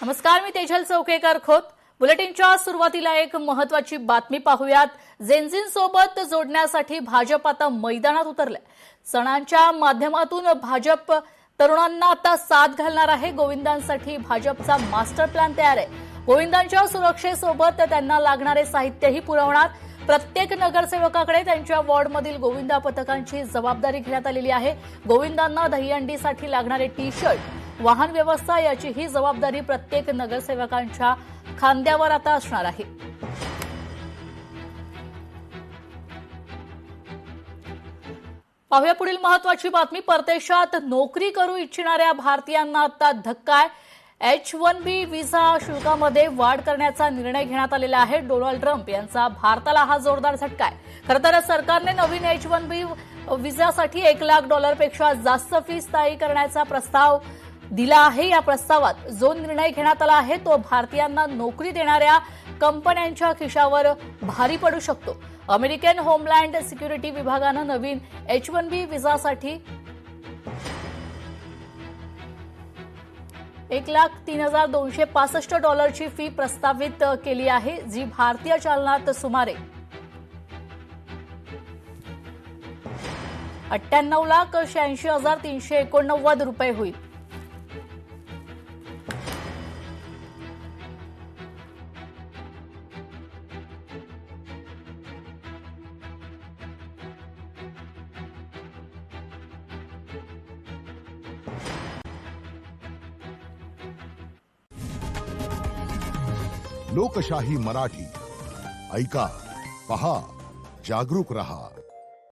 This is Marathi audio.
नमस्कार, मी तेजल चौकेकर खोत. बुलेटिनच्या सुरुवातीला एक महत्त्वाची बातमी पाहूयात. सोबत जोडण्यासाठी भाजप आता मैदानात उतरले. सणांच्या माध्यमातून भाजप तरुणांना आता साथ घालणार आहे. गोविंदांसाठी भाजपचा मास्टर प्लॅन तयार आहे. गोविंदांच्या सुरक्षेसोबत त्यांना लागणारे साहित्यही पुरवणार. प्रत्येक नगरसेवकाकडे त्यांच्या वॉर्डमधील गोविंदा पथकांची जबाबदारी घेण्यात आलेली आहे. गोविंदांना दहीहंडीसाठी लागणारे टी शर्ट, वाहन व्यवस्था याची ही जबाबदारी प्रत्येक नगरसेवकांच्या खांद्यावर आता असणार आहे. पाहूया पुढील महत्त्वाची बातमी. परदेशात नोकरी करू इच्छिणाऱ्या भारतीयांना आता धक्का आहे. H-1B व्हिसा शुल्कामध्ये वाढ करण्याचा निर्णय घेण्यात आलेला आहे. डोनाल्ड ट्रम्प यांचा भारताला हा जोरदार झटका आहे. खरं तर सरकारने नवीन H-1B व्हिसासाठी $1,00,000 पेक्षा जास्त फी स्थायी करण्याचा प्रस्ताव दिला आहे. या प्रस्तावात जो निर्णय घेण्यात आला आहे तो भारतीयांना नोकरी देणाऱ्या कंपन्यांच्या खिशावर भारी पडू शकतो. अमेरिकन होमलँड सिक्युरिटी विभागानं नवीन H-1B व्हिसासाठी $1,03,265 फी प्रस्तावित केली आहे, जी भारतीय चलनात सुमारे $98,86,389 होईल. लोकशाही मराठी ऐका, पहा, जागरूक रहा.